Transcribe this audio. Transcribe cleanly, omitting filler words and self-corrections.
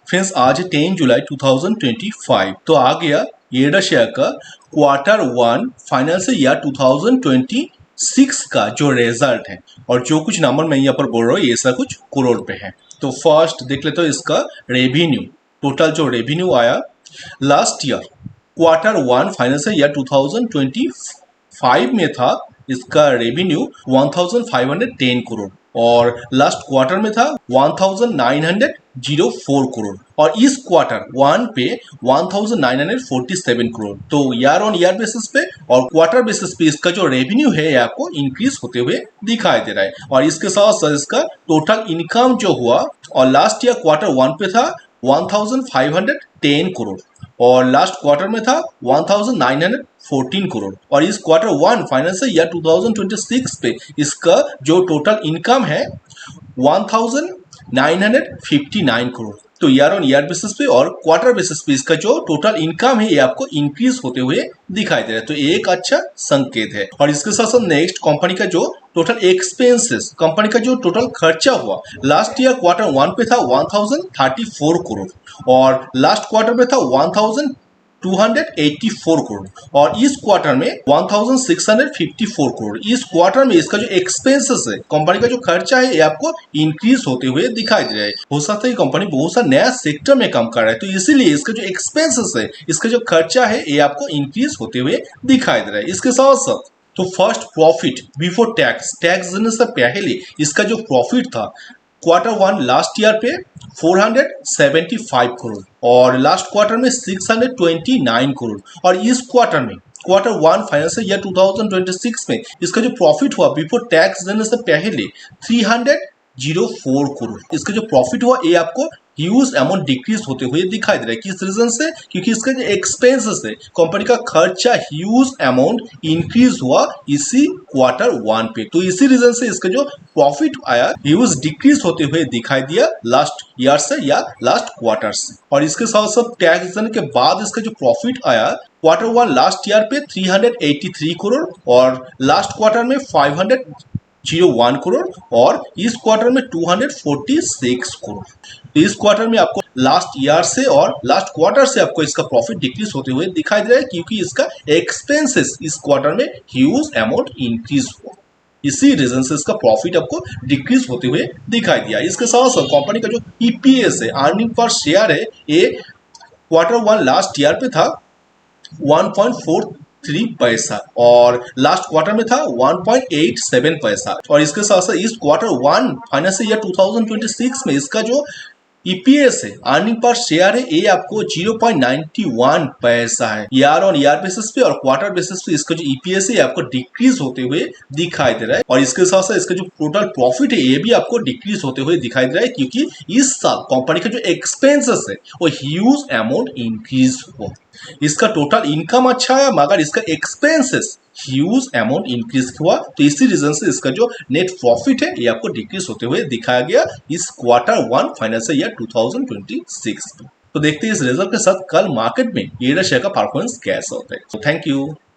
Friends आज है 10 जुलाई 2025। तो आ गया येडा शेयर का Q1 फाइनेंशियल ईयर 2026 का जो रिजल्ट है, और जो कुछ नंबर मैं यहाँ पर बोल रहा हूँ ये सब कुछ करोड़ पे है। तो फर्स्ट देख लेते हो इसका रेवेन्यू। टोटल जो रेवेन्यू आया last year Q1 financial year 2025 में था, इसका रेवेन्यू 1510 करोड़ और लास्ट क्वार्टर में था 1904 करोड़ और इस Q1 पे 1947 करोड़। तो ईयर ऑन ईयर बेसिस पे और क्वार्टर बेसिस पे इसका जो रेवेन्यू है ये आपको इंक्रीज होते हुए दिखाई दे रहा है। और इसके साथ साथ इसका टोटल इनकम जो हुआ और लास्ट ईयर Q1 पे था 1510 करोड़ और लास्ट क्वार्टर में था 1914 करोड़ और इस Q1 फाइनेंशियल ईयर 2026 पे इसका जो टोटल इनकम है 1959 करोड़। तो ईयर ऑन ईयर बेसिस पे और क्वार्टर बेसिस पे इसका जो टोटल इनकम है ये आपको इंक्रीज होते हुए दिखाई दे रहा है। तो एक अच्छा संकेत है। और इसके साथ साथ नेक्स्ट कंपनी का जो टोटल एक्सपेंसेस, कंपनी का जो टोटल खर्चा हुआ लास्ट ईयर Q1 पे था 1034 करोड़ और लास्ट क्वार्टर में था 1284 करोड़ और इस क्वार्टर में 1654 करोड़। इस क्वार्टर में इसका जो एक्सपेंसेस है, कंपनी का जो खर्चा है ये आपको इंक्रीज होते हुए दिखाई दे रहा है। हो सकता है कंपनी बहुत सा नया सेक्टर में काम कर रहा है, तो इसीलिए इसका जो एक्सपेंसेस है, इसका जो खर्चा है ये आपको इंक्रीज होते हुए दिखाई दे रहा है। इसके साथ साथ तो first profit before tax, tax देने से पहले इसका जो प्रॉफिट था Q1 लास्ट ईयर पे 475 करोड़ और लास्ट क्वार्टर में 629 करोड़ और इस क्वार्टर में Q1 फाइनेंशियल ईयर 2026 में इसका जो प्रॉफिट हुआ बिफोर टैक्स देने से पहले 304 करोड़। इसका जो प्रॉफिट हुआ ये आपको ह्यूज अमाउंट डिक्रीज होते हुए दिखाई दे रहा है। किस रीजन से? क्योंकि इसका जो एक्सपेंसेस है, कंपनी का खर्चा ह्यूज अमाउंट इंक्रीज हुआ इसी Q1 पे। तो इसी रीजन से इसका जो प्रॉफिट आया ह्यूज डिक्रीज होते हुए दिखाई दिया लास्ट ईयर से या लास्ट क्वार्टर से। और इसके साथ साथ टैक्स देने के बाद इसका जो प्रॉफिट आया Q1 लास्ट ईयर पे 383 करोड़ और लास्ट क्वार्टर में 501 करोड़ और इस क्वार्टर में 246 करोड़। तो इस क्वार्टर में आपको लास्ट ईयर से और लास्ट क्वार्टर से आपको इसका प्रॉफिट डिक्रीज होते हुए दिखाई दे रहा है, क्योंकि इसका एक्सपेंसेस इस क्वार्टर में ह्यूज अमाउंट इंक्रीज हुआ। इसी रीजन से इसका प्रॉफिट आपको डिक्रीज होते हुए दिखाई दिया। इसके साथ साथ कंपनी का जो EPS है, अर्निंग पर शेयर है, ये Q1 लास्ट ईयर पे था 1.43 पैसा और लास्ट क्वार्टर में था 1.87 पैसा और इसके साथ साथ इस Q1 फाइनेंशियल ईयर 2026 में इसका जो EPS है, अर्निंग पर शेयर है, ये आपको 0.91 पैसा है। ईयर ऑन ईयर बेसिस पे और क्वार्टर बेसिस पे इसका जो EPS है आपको डिक्रीज होते हुए दिखाई दे रहा है। और इसके साथ साथ इसका जो टोटल प्रॉफिट है ये भी आपको डिक्रीज होते हुए दिखाई दे रहा है, क्योंकि इस साल कंपनी का जो एक्सपेंसेस है वो ह्यूज अमाउंट इंक्रीज हुआ। इसका टोटल इनकम अच्छा है मगर इसका एक्सपेंसेस ह्यूज अमाउंट इंक्रीज हुआ। तो इसी रीजन से इसका जो नेट प्रॉफिट है ये आपको डिक्रीज होते हुए दिखाया गया इस Q1 फाइनेंशियल ईयर 2026 में। तो देखते हैं इस रिजल्ट के साथ कल मार्केट में येडा शेयर का परफॉर्मेंस कैसा होता है। तो थैंक यू।